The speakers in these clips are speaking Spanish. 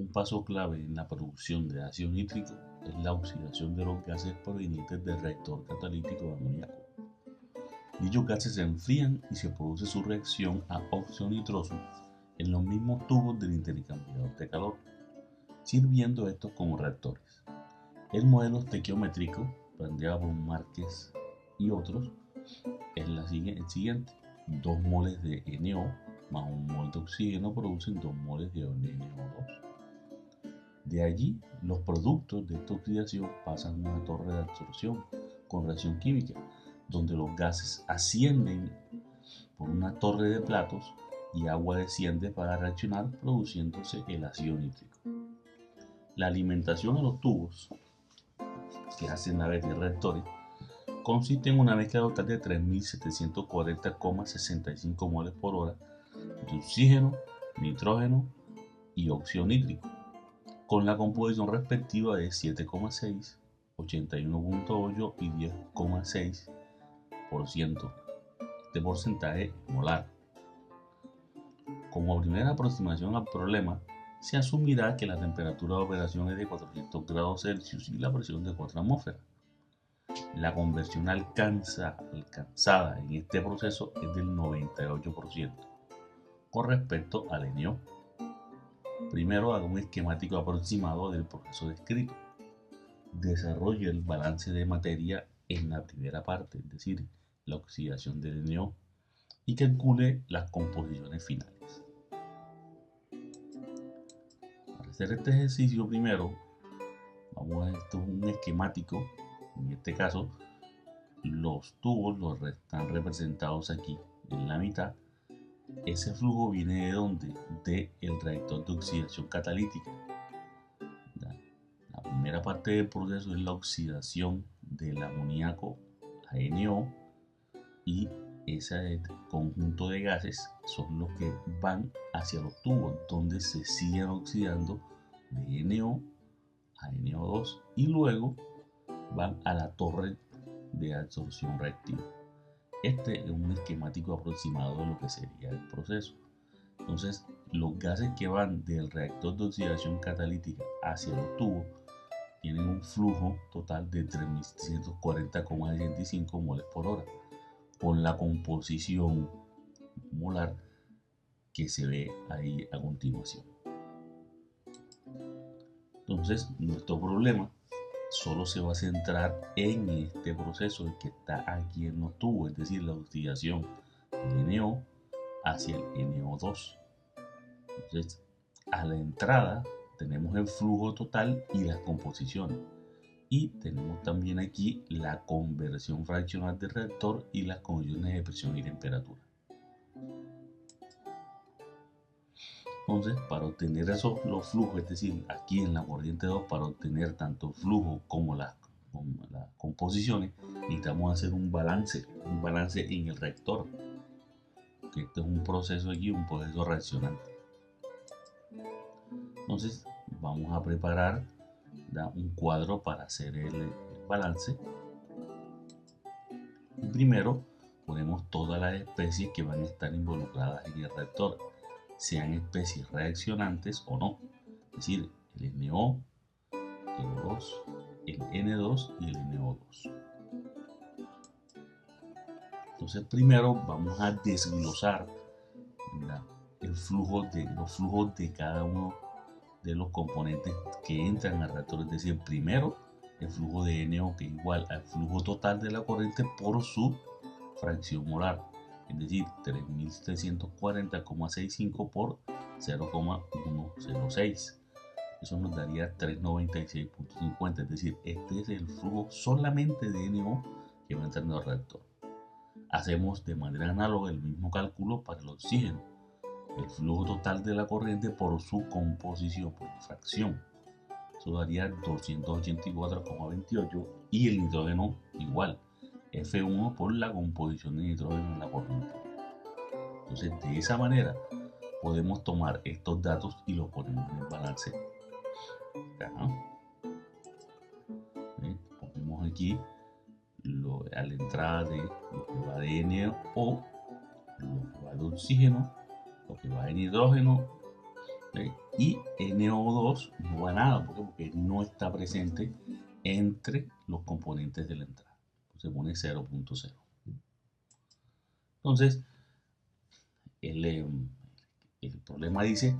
Un paso clave en la producción de ácido nítrico es la oxidación de los gases provenientes del reactor catalítico de amoníaco. Dichos gases se enfrían y se produce su reacción a óxido nitroso en los mismos tubos del intercambiador de calor, sirviendo estos como reactores. El modelo estequiométrico, planteado por Márquez y otros, es el siguiente. 2 moles de NO más 1 mol de oxígeno producen 2 moles de NO2. De allí, los productos de esta oxidación pasan a una torre de absorción con reacción química, donde los gases ascienden por una torre de platos y agua desciende para reaccionar produciéndose el ácido nítrico. La alimentación a los tubos que hacen la vez de reactores consiste en una mezcla total de 3.740,65 moles por hora de oxígeno, nitrógeno y óxido nítrico, con la composición respectiva de 7,6, 81,8 y 10,6%. Este porcentaje molar. Como primera aproximación al problema, se asumirá que la temperatura de operación es de 400 grados Celsius y la presión de 4 atmósferas. La conversión alcanzada en este proceso es del 98% con respecto al NO. Primero haga un esquemático aproximado del proceso descrito. Desarrolle el balance de materia en la primera parte, es decir, la oxidación del NO, y calcule las composiciones finales. Para hacer este ejercicio primero, esto es un esquemático. En este caso, los tubos están representados aquí en la mitad. Ese flujo viene de ¿dónde? Del reactor de oxidación catalítica. La primera parte del proceso es la oxidación del amoníaco a NO, y ese conjunto de gases son los que van hacia los tubos, donde se siguen oxidando de NO a NO2 y luego van a la torre de absorción reactiva. Este es un esquemático aproximado de lo que sería el proceso. Entonces, los gases que van del reactor de oxidación catalítica hacia los tubos tienen un flujo total de 3.640,65 moles por hora, con la composición molar que se ve ahí a continuación. Entonces, nuestro problema solo se va a centrar en este proceso que está aquí en los tubos, es decir, la oxidación del NO hacia el NO2. Entonces, a la entrada tenemos el flujo total y las composiciones, y tenemos también aquí la conversión fraccional del reactor y las condiciones de presión y temperatura. Entonces, para obtener los flujos, es decir, aquí en la corriente 2, para obtener tanto el flujo como las composiciones, necesitamos hacer un balance en el reactor, que este es un proceso aquí, un proceso reaccionante. Entonces, vamos a preparar un cuadro para hacer el balance. Y primero ponemos todas las especies que van a estar involucradas en el reactor, sean especies reaccionantes o no, es decir, el NO, el O2, el N2 y el NO2. Entonces primero vamos a desglosar los flujos de cada uno de los componentes que entran al reactor, es decir, primero el flujo de NO, que es igual al flujo total de la corriente por su fracción molar, es decir, 3.340,65 por 0,106. Eso nos daría 396,50, es decir, este es el flujo solamente de NO que va entrando al reactor. Hacemos de manera análoga el mismo cálculo para el oxígeno, el flujo total de la corriente por su composición, por fracción. Eso daría 284,28, y el nitrógeno igual, F1 por la composición de nitrógeno en la corriente. Entonces, de esa manera podemos tomar estos datos y los ponemos en el balance. Ponemos aquí a la entrada de lo que va de NO, lo que va de oxígeno, lo que va de nitrógeno, Y NO2 no va a nada, porque no está presente entre los componentes de la entrada. Se pone 0.0. Entonces, el problema dice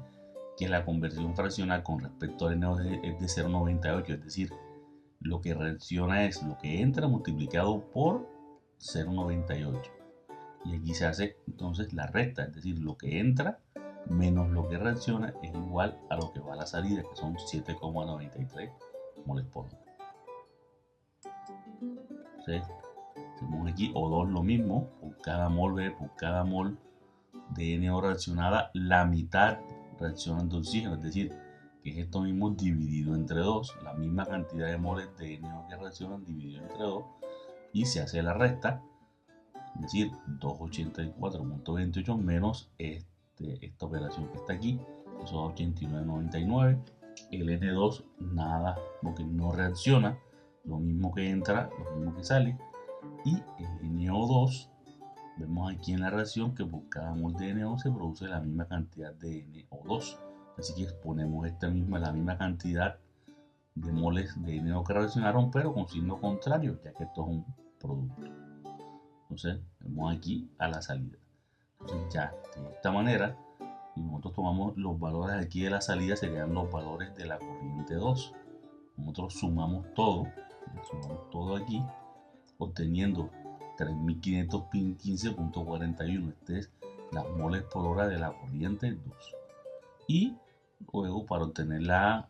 que la conversión fraccional con respecto al NO2 es de 0.98, es decir, lo que reacciona es lo que entra multiplicado por 0.98. Y aquí se hace entonces la recta, es decir, lo que entra menos lo que reacciona es igual a lo que va a la salida, que son 7,93 moles por mol. Entonces, tenemos aquí O2 lo mismo, por cada mol de NO reaccionada, la mitad reaccionan de oxígeno, es decir, que es esto mismo dividido entre 2, la misma cantidad de moles de NO que reaccionan dividido entre 2, y se hace la recta, es decir, 284.28 menos esta operación que está aquí, eso es 89.99. El N2 nada, porque no reacciona, lo mismo que entra, lo mismo que sale. Y el NO2, vemos aquí en la reacción que por cada mol de NO se produce la misma cantidad de NO2. Así que ponemos la misma cantidad de moles de NO que reaccionaron, pero con signo contrario, ya que esto es un producto. Entonces, vemos aquí a la salida. Entonces, ya de esta manera, si nosotros tomamos los valores aquí de la salida, serían los valores de la corriente 2. Nosotros sumamos todo aquí, obteniendo 3515.41. Este es las moles por hora de la corriente 2. Y luego, para obtener las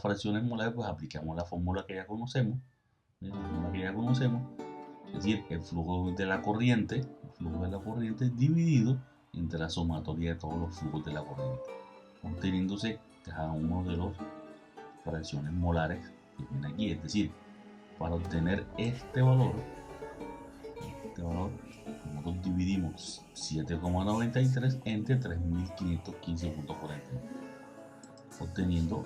fracciones molares, pues aplicamos la fórmula que ya conocemos. Es decir, el flujo de la corriente dividido entre la sumatoria de todos los flujos de la corriente, obteniéndose cada uno de las fracciones molares que viene aquí. Es decir, para obtener este valor nosotros dividimos 7,93 entre 3515.41, obteniendo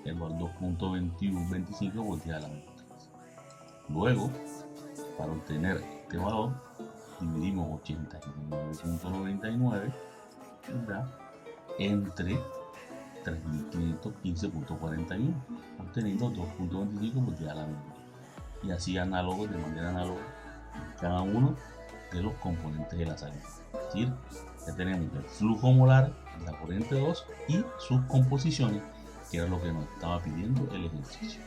el valor 2.2125 por 10 a la menos 3. Luego, para obtener este valor, dividimos 89.99 entre 3515.41, obteniendo 2.25 por 10 a la menos 3. Y así de manera análoga, cada uno de los componentes de la salida. Es decir, ya tenemos el flujo molar de la corriente 2 y sus composiciones, que era lo que nos estaba pidiendo el ejercicio.